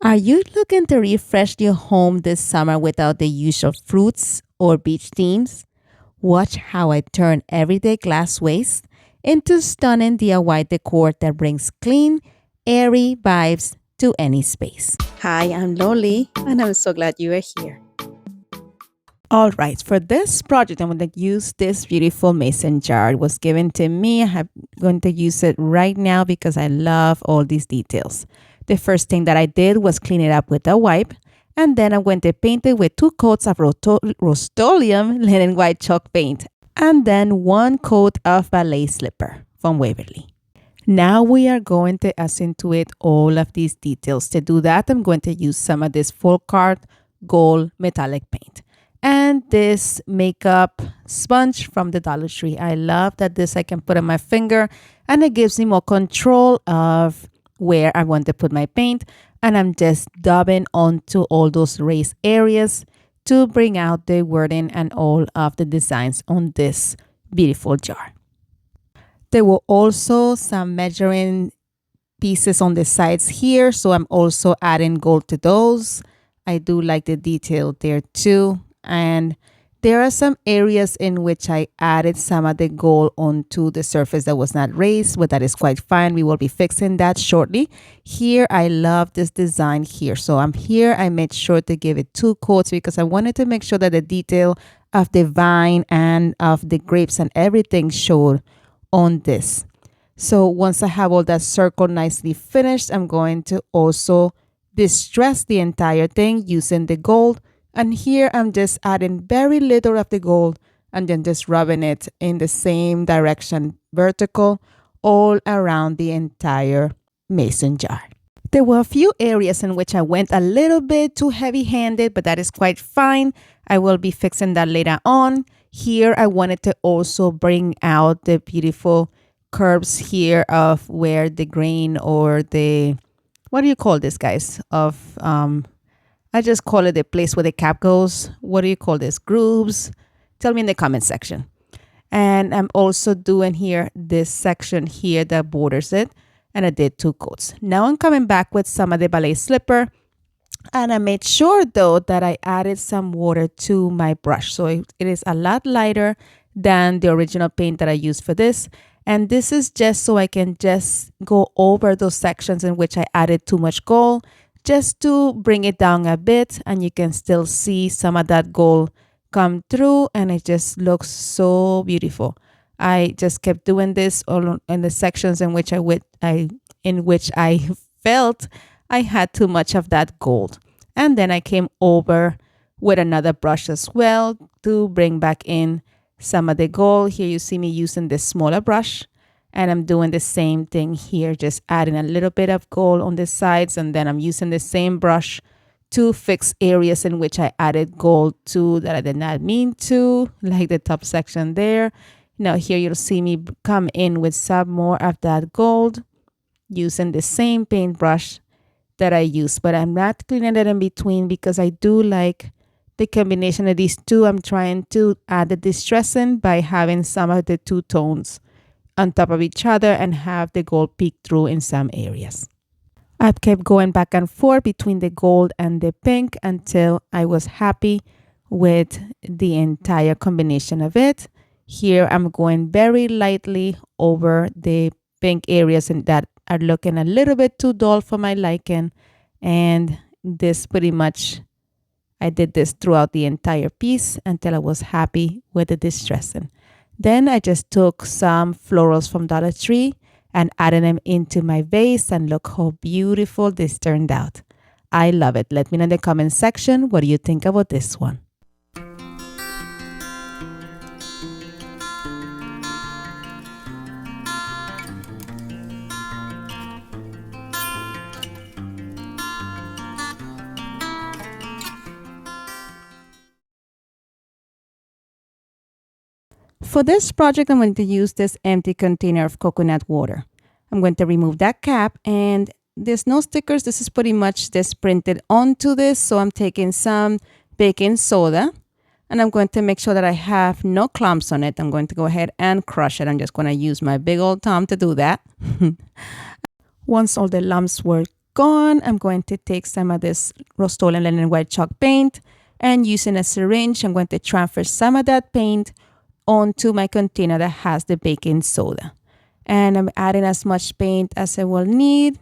Are you looking to refresh your home this summer without the usual fruits or beach themes? Watch how I turn everyday glass waste into stunning DIY decor that brings clean, airy vibes to any space. Hi, I'm Loli, and I'm so glad you are here. All right, for this project, I'm going to use this beautiful mason jar. It was given to me. I'm going to use it right now because I love all these details. The first thing that I did was clean it up with a wipe, and then I'm going to paint it with 2 coats of Rust-Oleum linen white chalk paint, and then 1 coat of ballet slipper from Waverly. Now we are going to accentuate all of these details. To do that, I'm going to use some of this full card gold metallic paint and this makeup sponge from the Dollar Tree. I love that this I can put on my finger and it gives me more control of where I want to put my paint. And I'm just dabbing onto all those raised areas to bring out the wording and all of the designs on this beautiful jar. There were also some measuring pieces on the sides here, so I'm also adding gold to those. I do like the detail there too. And there are some areas in which I added some of the gold onto the surface that was not raised, but that is quite fine. We will be fixing that shortly. Here, I love this design here. So I made sure to give it 2 coats because I wanted to make sure that the detail of the vine and of the grapes and everything showed on this. So once I have all that circle nicely finished, I'm going to also distress the entire thing using the gold. And here I'm just adding very little of the gold and then just rubbing it in the same direction, vertical, all around the entire mason jar. There were a few areas in which I went a little bit too heavy-handed, but that is quite fine. I will be fixing that later on. Here I wanted to also bring out the beautiful curves here of where the grain or the, what do you call this, guys? I just call it the place where the cap goes. What do you call this? Grooves? Tell me in the comment section. And I'm also doing here this section here that borders it. And I did 2 coats. Now I'm coming back with some of the ballet slipper. And I made sure though that I added some water to my brush. So it is a lot lighter than the original paint that I used for this. And this is just so I can just go over those sections in which I added too much gold, just to bring it down a bit, and you can still see some of that gold come through, and it just looks so beautiful. I just kept doing this all in the sections in which I felt I had too much of that gold. And then I came over with another brush as well to bring back in some of the gold. Here you see me using this smaller brush. And I'm doing the same thing here, just adding a little bit of gold on the sides. And then I'm using the same brush to fix areas in which I added gold to that I did not mean to, like the top section there. Now here you'll see me come in with some more of that gold using the same paintbrush that I used. But I'm not cleaning it in between because I do like the combination of these two. I'm trying to add the distressing by having some of the 2 tones on top of each other and have the gold peek through in some areas. I've kept going back and forth between the gold and the pink until I was happy with the entire combination of it. Here I'm going very lightly over the pink areas and that are looking a little bit too dull for my liking. And this pretty much, I did this throughout the entire piece until I was happy with the distressing. Then I just took some florals from Dollar Tree and added them into my vase, and look how beautiful this turned out. I love it. Let me know in the comment section, what do you think about this one? For this project, I'm going to use this empty container of coconut water. I'm going to remove that cap, and there's no stickers. This is pretty much just printed onto this. So I'm taking some baking soda, and I'm going to make sure that I have no clumps on it. I'm going to go ahead and crush it. I'm just going to use my big old thumb to do that. Once all the lumps were gone, I'm going to take some of this Rust-Oleum linen white chalk paint, and using a syringe, I'm going to transfer some of that paint onto my container that has the baking soda. And I'm adding as much paint as I will need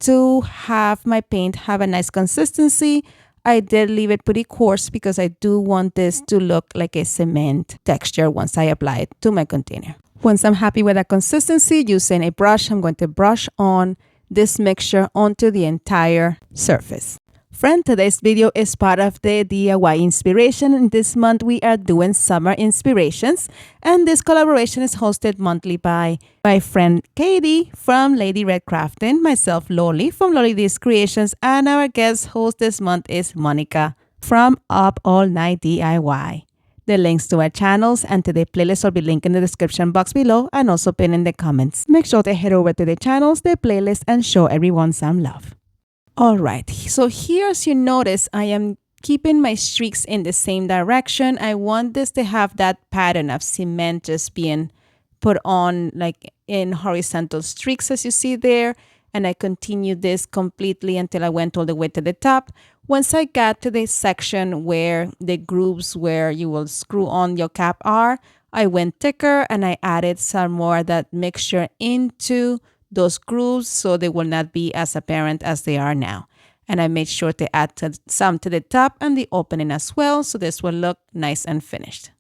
to have my paint have a nice consistency. I did leave it pretty coarse because I do want this to look like a cement texture once I apply it to my container. Once I'm happy with that consistency, using a brush, I'm going to brush on this mixture onto the entire surface. Friend, today's video is part of the DIY inspiration, and this month we are doing summer inspirations, and this collaboration is hosted monthly by my friend Katie from Lady Red Crafting, myself Loli from Loli D's Creations, and our guest host this month is Monica from Up All Night DIY. The links to our channels and to the playlist will be linked in the description box below and also pinned in the comments. Make sure to head over to the channels, the playlist, and show everyone some love. All right, so here, as you notice, I am keeping my streaks in the same direction. I want this to have that pattern of cement just being put on like in horizontal streaks, as you see there. And I continued this completely until I went all the way to the top. Once I got to the section where the grooves where you will screw on your cap are, I went thicker and I added some more of that mixture into those grooves so they will not be as apparent as they are now. And I made sure to add some to the top and the opening as well, so this will look nice and finished.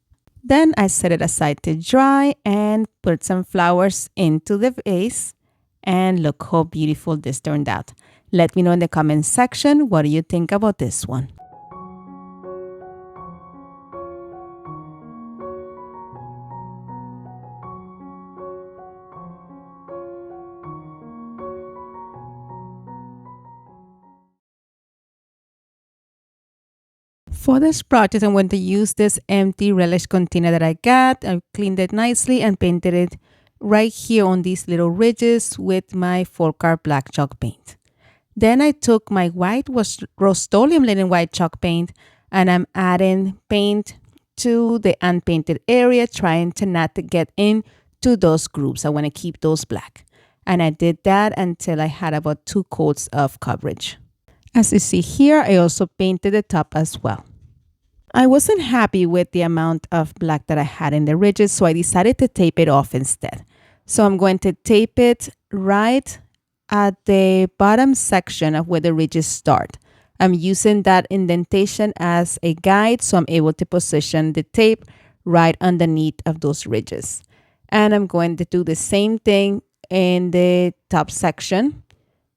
Then I set it aside to dry and put some flowers into the vase, and look how beautiful this turned out. Let me know in the comment section, what do you think about this one? For this project, I'm going to use this empty relish container that I got. I cleaned it nicely and painted it right here on these little ridges with my 4-car black chalk paint. Then I took my white Rust-Oleum linen white chalk paint and I'm adding paint to the unpainted area, trying to not to get into those grooves. I want to keep those black. And I did that until I had about 2 coats of coverage. As you see here, I also painted the top as well. I wasn't happy with the amount of black that I had in the ridges, so I decided to tape it off instead. So I'm going to tape it right at the bottom section of where the ridges start. I'm using that indentation as a guide, so I'm able to position the tape right underneath of those ridges. And I'm going to do the same thing in the top section.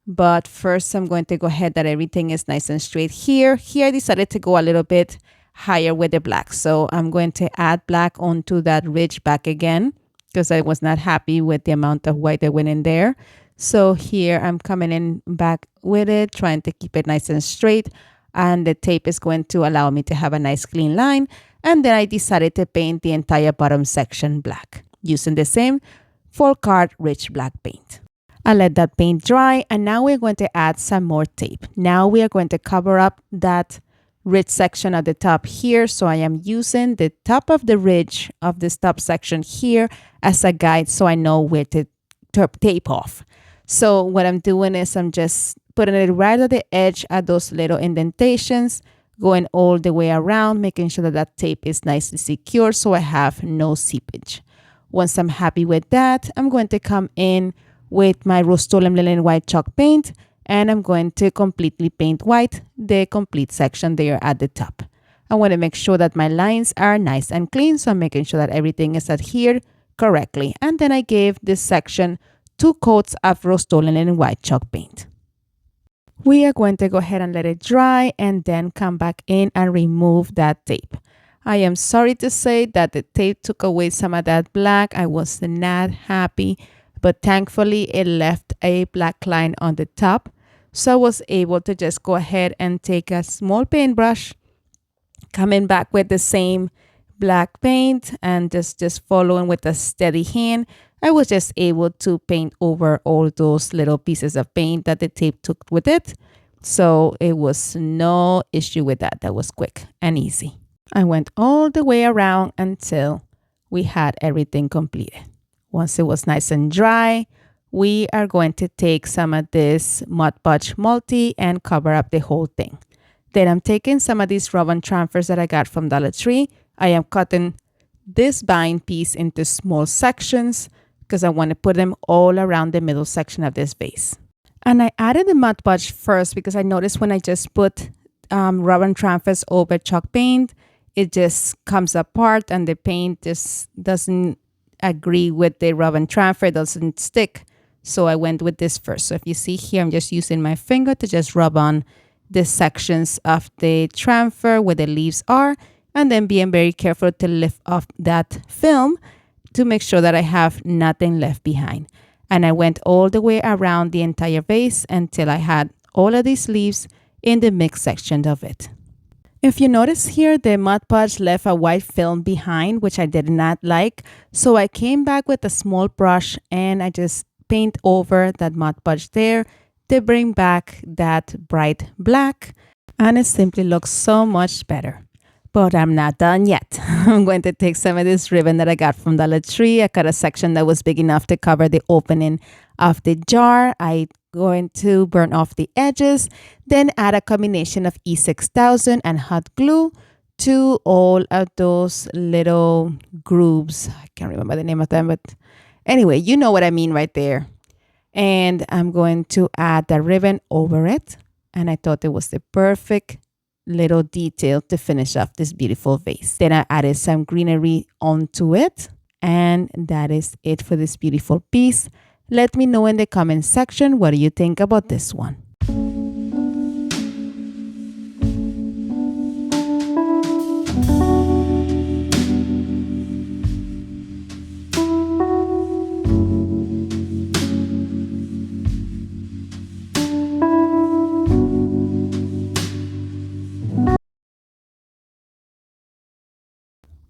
But first, I'm going to go ahead that everything is nice and straight here. Here, I decided to go a little bit higher with the black. So I'm going to add black onto that ridge back again because I was not happy with the amount of white that went in there. So here I'm coming in back with it, trying to keep it nice and straight. And the tape is going to allow me to have a nice clean line. And then I decided to paint the entire bottom section black using the same 4-car rich black paint. I let that paint dry, and now we're going to add some more tape. Now we are going to cover up that ridge section at the top here. So I am using the top of the ridge of this top section here as a guide so I know where to tape off. So what I'm doing is I'm just putting it right at the edge of those little indentations, going all the way around, making sure that that tape is nicely secure so I have no seepage. Once I'm happy with that, I'm going to come in with my Rust-Oleum linen white chalk paint, and I'm going to completely paint white the complete section there at the top. I want to make sure that my lines are nice and clean, so I'm making sure that everything is adhered correctly. And then I gave this section 2 coats of Rust-Oleum linen white chalk paint. We are going to go ahead and let it dry and then come back in and remove that tape. I am sorry to say that the tape took away some of that black. I was not happy, but thankfully it left a black line on the top. So I was able to just go ahead and take a small paintbrush, coming back with the same black paint and just following with a steady hand. I was just able to paint over all those little pieces of paint that the tape took with it. So it was no issue with that. That was quick and easy. I went all the way around until we had everything completed. Once it was nice and dry, we are going to take some of this Mod Podge Multi and cover up the whole thing. Then I'm taking some of these rub-on transfers that I got from Dollar Tree. I am cutting this bind piece into small sections because I want to put them all around the middle section of this vase. And I added the Mod Podge first because I noticed when I just put rub-on transfers over chalk paint, it just comes apart and the paint just doesn't agree with the rub-on transfer, doesn't stick. So I went with this first. So if you see here, I'm just using my finger to just rub on the sections of the transfer where the leaves are, and then being very careful to lift off that film to make sure that I have nothing left behind. And I went all the way around the entire vase until I had all of these leaves in the mixed section of it. If you notice here, the Mod Podge left a white film behind, which I did not like. So I came back with a small brush and I just paint over that Mod Podge there to bring back that bright black. And it simply looks so much better. But I'm not done yet. I'm going to take some of this ribbon that I got from Dollar Tree. I cut a section that was big enough to cover the opening of the jar. I going to burn off the edges, then add a combination of E6000 and hot glue to all of those little grooves. I can't remember the name of them, but anyway, you know what I mean right there. And I'm going to add the ribbon over it. And I thought it was the perfect little detail to finish off this beautiful vase. Then I added some greenery onto it. And that is it for this beautiful piece. Let me know in the comment section what do you think about this one.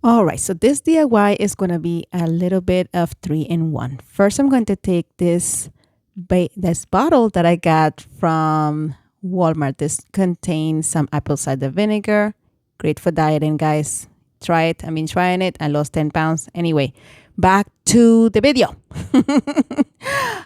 All right, so this DIY is going to be a little bit of 3-in-1. First, I'm going to take this bottle that I got from Walmart. This contains some apple cider vinegar. Great for dieting, guys. Try it. I've been trying it. I lost 10 pounds. Anyway, back to the video.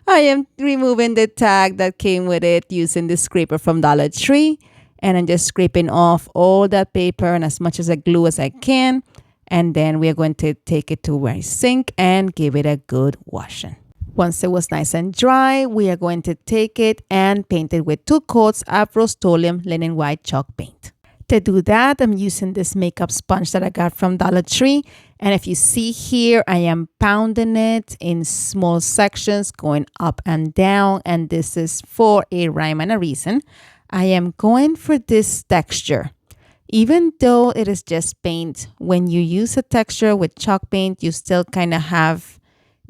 I am removing the tag that came with it using the scraper from Dollar Tree. And I'm just scraping off all that paper and as much as I glue as I can. And then we are going to take it to my sink and give it a good washing. Once it was nice and dry, we are going to take it and paint it with 2 coats of Rust-Oleum linen white chalk paint. To do that, I'm using this makeup sponge that I got from Dollar Tree. And if you see here, I am pounding it in small sections, going up and down. And this is for a rhyme and a reason. I am going for this texture. Even though it is just paint, when you use a texture with chalk paint, you still kind of have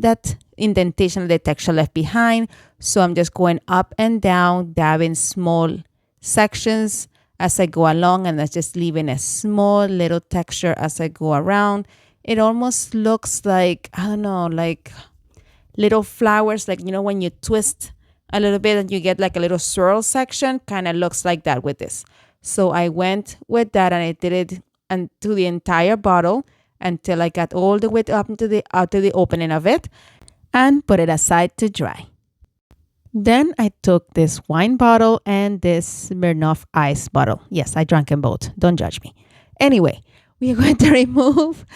that indentation of the texture left behind. So I'm just going up and down, dabbing small sections as I go along, and that's just leaving a small little texture as I go around. It almost looks like, I don't know, like little flowers, like, you know, when you twist a little bit and you get like a little swirl section, kind of looks like that with this. So I went with that and I did it to the entire bottle until I got all the way up to the opening of it and put it aside to dry. Then I took this wine bottle and this Smirnoff ice bottle. Yes, I drank them both. Don't judge me. Anyway, we are going to remove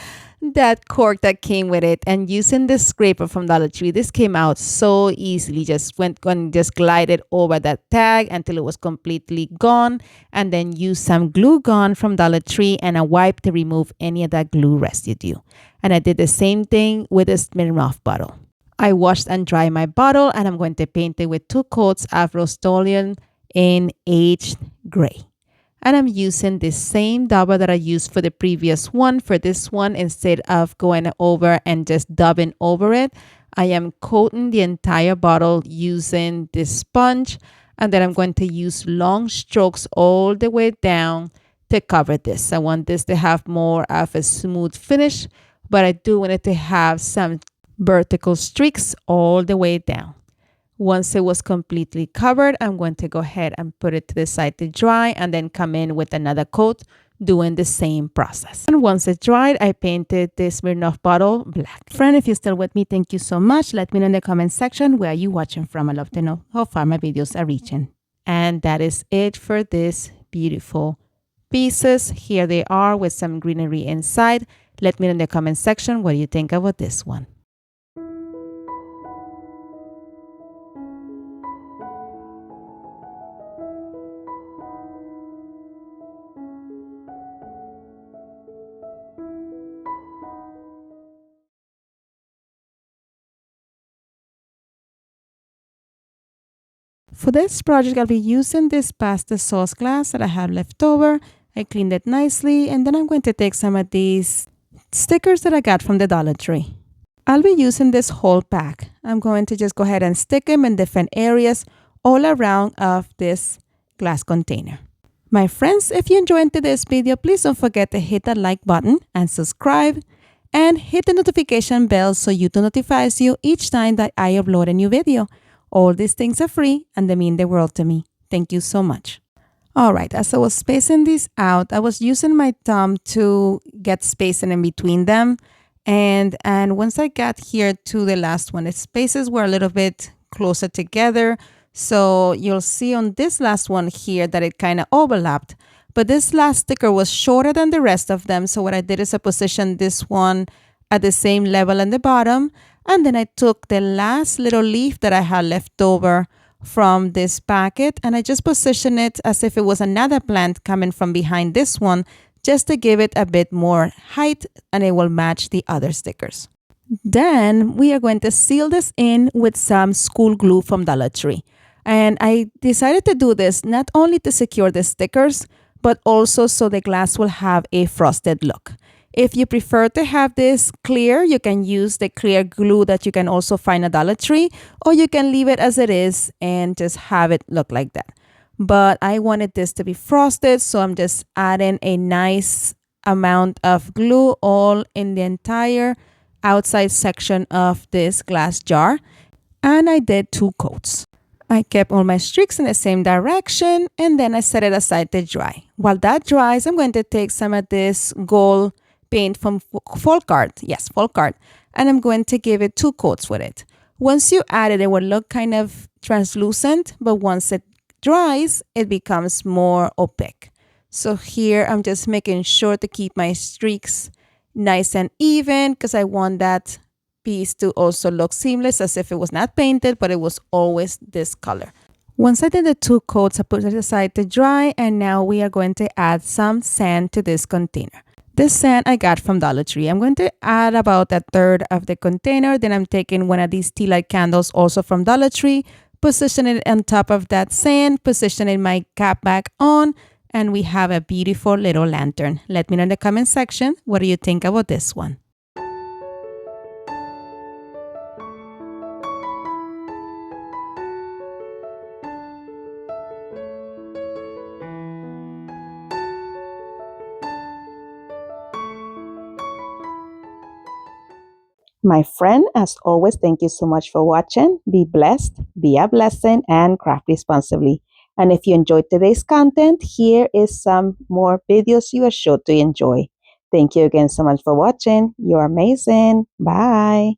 that cork that came with it, and using this scraper from Dollar Tree, this came out so easily. Just went and just glided over that tag until it was completely gone, and then used some glue gun from Dollar Tree and a wipe to remove any of that glue residue. And I did the same thing with a Smirnoff bottle. I washed and dried my bottle, and I'm going to paint it with 2 coats of Rust-Oleum in aged gray. And I'm using the same dauber that I used for the previous one. For this one, instead of going over and just dabbing over it, I am coating the entire bottle using this sponge. And then I'm going to use long strokes all the way down to cover this. I want this to have more of a smooth finish, but I do want it to have some vertical streaks all the way down. Once it was completely covered, I'm going to go ahead and put it to the side to dry and then come in with another coat doing the same process. And once it dried, I painted this Smirnoff bottle black. Friend, if you're still with me, thank you so much. Let me know in the comment section where you're watching from. I'd love to know how far my videos are reaching. And that is it for this beautiful pieces. Here they are with some greenery inside. Let me know in the comment section what you think about this one. For this project, I'll be using this pasta sauce glass that I have left over. I cleaned it nicely, and then I'm going to take some of these stickers that I got from the Dollar Tree. I'll be using this whole pack. I'm going to just go ahead and stick them in different areas all around of this glass container. My friends, if you enjoyed today's video, please don't forget to hit that like button and subscribe and hit the notification bell so YouTube notifies you each time that I upload a new video. All these things are free and they mean the world to me. Thank you so much. All right, as I was spacing these out, I was using my thumb to get spacing in between them. And once I got here to the last one, the spaces were a little bit closer together. So you'll see on this last one here that it kind of overlapped. But this last sticker was shorter than the rest of them. So what I did is I positioned this one at the same level in the bottom. And then I took the last little leaf that I had left over from this packet and I just positioned it as if it was another plant coming from behind this one, just to give it a bit more height and it will match the other stickers. Then we are going to seal this in with some school glue from Dollar Tree. And I decided to do this not only to secure the stickers, but also so the glass will have a frosted look. If you prefer to have this clear, you can use the clear glue that you can also find at Dollar Tree, or you can leave it as it is and just have it look like that. But I wanted this to be frosted, so I'm just adding a nice amount of glue all in the entire outside section of this glass jar. And I did 2 coats. I kept all my streaks in the same direction and then I set it aside to dry. While that dries, I'm going to take some of this gold paint from Faux, and I'm going to give it 2 coats with it. Once you add it, it will look kind of translucent, but once it dries, it becomes more opaque. So here I'm just making sure to keep my streaks nice and even because I want that piece to also look seamless as if it was not painted, but it was always this color. Once I did the 2 coats, I put it aside to dry, and now we are going to add some sand to this container. This sand I got from Dollar Tree. I'm going to add about 1/3 of the container. Then I'm taking one of these tea light candles also from Dollar Tree, position it on top of that sand, positioning my cap back on, and we have a beautiful little lantern. Let me know in the comment section, what do you think about this one? My friend, as always, thank you so much for watching. Be blessed, be a blessing, and craft responsibly. And if you enjoyed today's content, here is some more videos you are sure to enjoy. Thank you again so much for watching. You're amazing. Bye.